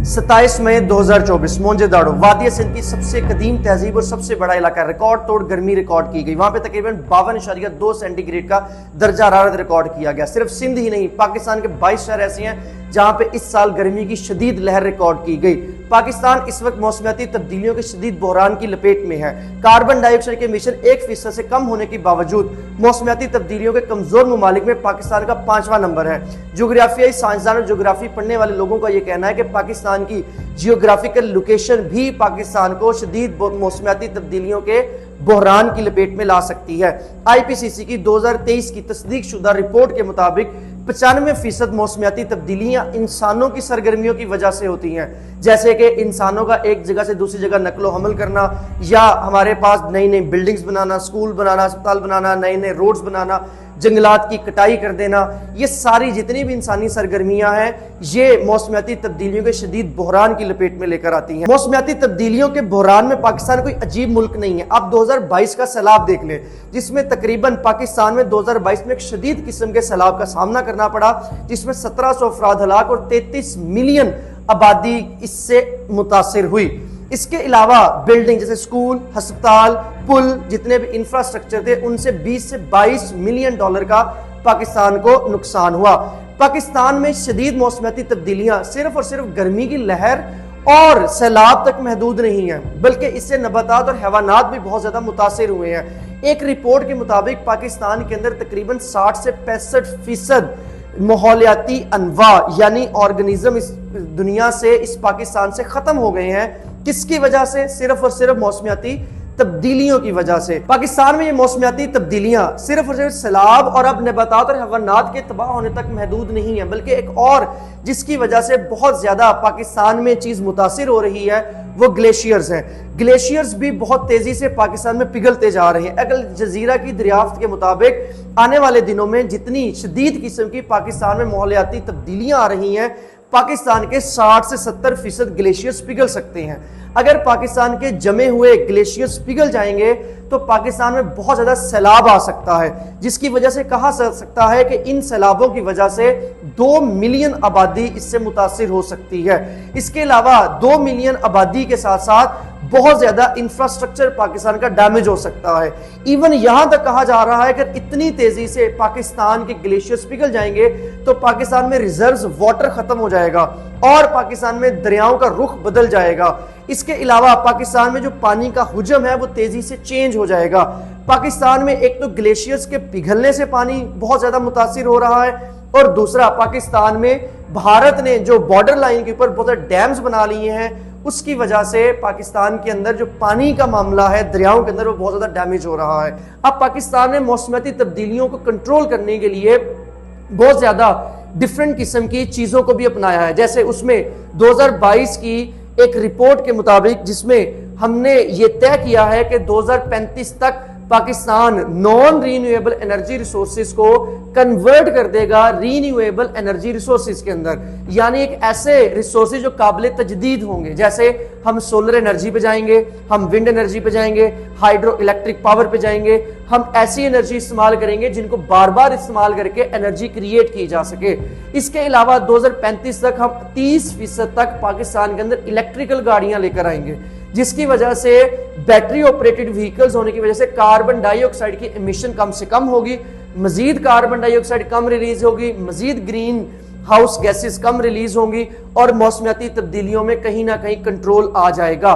27 मई 2024 मोंजेदाड़ो वादिया सिंध की सबसे कदीम तहजीब और सबसे बड़ा इलाका, रिकॉर्ड तोड़ गर्मी रिकॉर्ड की गई। वहां पे तकरीबन 52.2 सेंटीग्रेड का दर्जा हरारत रिकॉर्ड किया गया। सिर्फ सिंध ही नहीं, पाकिस्तान के 22 शहर ऐसे हैं जहां पे इस साल गर्मी की शदीद लहर रिकॉर्ड की गई। पाकिस्तान इस वक्त मौसमियाती तब्दीलियों के शदीद बहरान की लपेट में है। कार्बन डाइऑक्साइड के एमिशन 1% से कम होने के बावजूद मौसमियाती तब्दीलियों के कमजोर ममालिक में पाकिस्तान का 5वां नंबर है। जोग्राफियाई साइंसदान और जोग्राफी पढ़ने वाले लोगों का यह कहना है कि पाकिस्तान की जियोग्राफिकल लोकेशन भी पाकिस्तान को शदीद मौसमियाती तब्दीलियों के बहरान की लपेट में ला सकती है। IPCC की 2023 की तस्दीक शुदा रिपोर्ट के मुताबिक 95% मौसमियाती तब्दीलियां इंसानों की सरगर्मियों की वजह से होती हैं, जैसे कि इंसानों का एक जगह से दूसरी जगह नकलो हमल करना, या हमारे पास नई नई बिल्डिंग्स बनाना, स्कूल बनाना, अस्पताल बनाना, नए नए रोड्स बनाना, जंगलात की कटाई कर देना। ये सारी जितनी भी इंसानी सरगर्मियां हैं, ये मौसमियाती तब्दीलियों के शदीद बहरान की लपेट में लेकर आती हैं। मौसमियाती तब्दीलियों के बहरान में पाकिस्तान कोई अजीब मुल्क नहीं है। आप 2022 का सैलाब देख लें, जिसमें तकरीबन पाकिस्तान में 2022 में एक शदीद किस्म के सैलाब का सामना करना पड़ा, जिसमें 1700 अफराद हलाक और 33 मिलियन आबादी इससे मुतासिर हुई। इसके अलावा बिल्डिंग जैसे स्कूल, अस्पताल, पुल, जितने भी इंफ्रास्ट्रक्चर थे, उनसे 20 से 22 मिलियन डॉलर का पाकिस्तान को नुकसान हुआ। पाकिस्तान में शदीद मौसमियाती तब्दीलियां सिर्फ और सिर्फ गर्मी की लहर और सैलाब तक महदूद नहीं है, बल्कि इससे नबातात और हैवानात भी बहुत ज्यादा मुतासिर हुए हैं। एक रिपोर्ट के मुताबिक पाकिस्तान के अंदर तकरीबन 60 से 65% माहौलियाती अनवा यानी ऑर्गेनिज्म इस दुनिया से, इस पाकिस्तान से खत्म हो गए हैं। किसकी वजह से? सिर्फ और सिर्फ मौसमियाती तब्दीलियों की वजह से। पाकिस्तान में ये मौसमियाती तब्दीलियां सिर्फ और सिर्फ सैलाब और अब नबातात और हैवानात के तबाह होने तक महदूद नहीं है, बल्कि एक और जिसकी वजह से बहुत ज्यादा पाकिस्तान में चीज मुतासिर हो रही है वो ग्लेशियर्स हैं। ग्लेशियर्स भी बहुत तेजी से पाकिस्तान में पिघलते जा रहे हैं। अल जजीरा की दरियाफ्त के मुताबिक आने वाले दिनों में जितनी शदीद किस्म की पाकिस्तान में माहौलियाती तब्दीलियां आ रही हैं, पाकिस्तान के 60 से 70% ग्लेशियर्स पिघल सकते हैं। अगर पाकिस्तान के जमे हुए ग्लेशियर्स पिघल जाएंगे तो पाकिस्तान में बहुत ज्यादा सैलाब आ सकता है, जिसकी वजह से कहा जा सकता है कि इन सैलाबों की वजह से 2 मिलियन आबादी इससे मुतासिर हो सकती है। इसके अलावा 2 मिलियन आबादी के साथ साथ बहुत ज्यादा इंफ्रास्ट्रक्चर पाकिस्तान का डैमेज हो सकता है। इवन यहां तक कहा जा रहा है कि इतनी तेजी से पाकिस्तान के ग्लेशियर्स पिघल जाएंगे तो पाकिस्तान में रिजर्व्स वाटर खत्म हो जाएगा और पाकिस्तान में दरियाओं का रुख बदल जाएगा। इसके अलावा पाकिस्तान में जो पानी का हुजम है वो तेजी से चेंज हो जाएगा। पाकिस्तान में एक तो ग्लेशियर्स के पिघलने से पानी बहुत ज्यादा मुतासिर हो रहा है, और दूसरा पाकिस्तान में भारत ने जो बॉर्डर लाइन के ऊपर बहुत सारे डैम्स बना लिए हैं, उसकी वजह से पाकिस्तान के अंदर जो पानी का मामला है दरियाओं के अंदर वो बहुत ज्यादा डैमेज हो रहा है। अब पाकिस्तान ने मौसमियाती तब्दीलियों को कंट्रोल करने के लिए बहुत ज्यादा डिफरेंट किस्म की चीजों को भी अपनाया है। जैसे उसमें 2022 की एक रिपोर्ट के मुताबिक, जिसमें हमने ये तय किया है कि 2035 तक Pakistan non renewable energy resources को कन्वर्ट कर देगा रीन्यूएबल एनर्जी रिसोर्सेज के अंदर, यानी एक ऐसे रिसोर्सेज जो काबिल तजदीद होंगे। जैसे हम सोलर एनर्जी पे जाएंगे, हम विंड एनर्जी पे जाएंगे, हाइड्रो इलेक्ट्रिक पावर पे जाएंगे। हम ऐसी एनर्जी इस्तेमाल करेंगे जिनको बार बार इस्तेमाल करके एनर्जी क्रिएट की जा सके। इसके अलावा 2035 तक हम 30% तक पाकिस्तान के अंदर इलेक्ट्रिकल गाड़ियां लेकर आएंगे, जिसकी वजह से बैटरी ऑपरेटेड व्हीकल्स होने की वजह से कार्बन डाइऑक्साइड की एमिशन कम से कम होगी, मजीद कार्बन डाइऑक्साइड कम रिलीज होगी, मजीद ग्रीन हाउस गैसेस कम रिलीज होंगी और मौसमियाती तब्दीलियों में कहीं ना कहीं कंट्रोल आ जाएगा।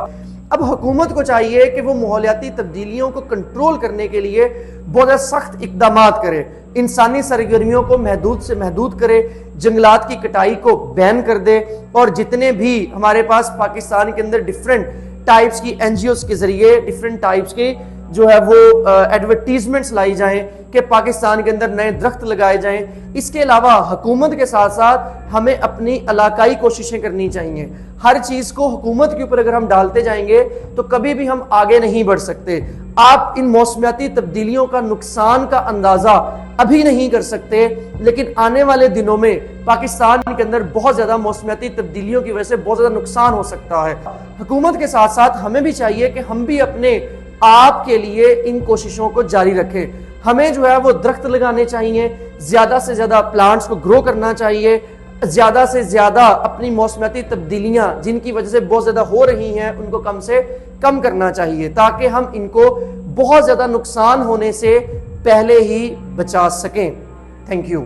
अब हुकूमत को चाहिए कि वो माहौलियाती तब्दीलियों को कंट्रोल करने के लिए बहुत सख्त इकदाम करे, इंसानी सरगर्मियों को महदूद से महदूद करे, जंगलात की कटाई को बैन कर दे, और जितने भी हमारे पास पाकिस्तान के अंदर डिफरेंट टाइप्स की एनजीओस के जरिए डिफरेंट टाइप्स की जो है वो एडवर्टीजमेंट्स लाई जाएं कि पाकिस्तान के अंदर नए दरख्त लगाए जाएं। इसके अलावा हुकूमत के साथ साथ हमें अपनी इलाकाई कोशिशें करनी चाहिए। हर चीज को हुकूमत के ऊपर अगर हम डालते जाएंगे तो कभी भी हम आगे नहीं बढ़ सकते। आप इन मौसमियाती तब्दीलियों का नुकसान का अंदाजा अभी नहीं कर सकते, लेकिन आने वाले दिनों में पाकिस्तान के अंदर बहुत ज्यादा मौसमियाती तब्दीलियों की वजह से बहुत ज्यादा नुकसान हो सकता है। हुकूमत के साथ साथ हमें भी चाहिए कि हम भी अपने आप के लिए इन कोशिशों को जारी रखें। हमें जो है वो दरख्त लगाने चाहिए, ज्यादा से ज्यादा प्लांट्स को ग्रो करना चाहिए, ज़्यादा से ज़्यादा अपनी मौसमियाती तब्दीलियाँ जिनकी वजह से बहुत ज़्यादा हो रही हैं उनको कम से कम करना चाहिए, ताकि हम इनको बहुत ज़्यादा नुकसान होने से पहले ही बचा सकें। Thank you.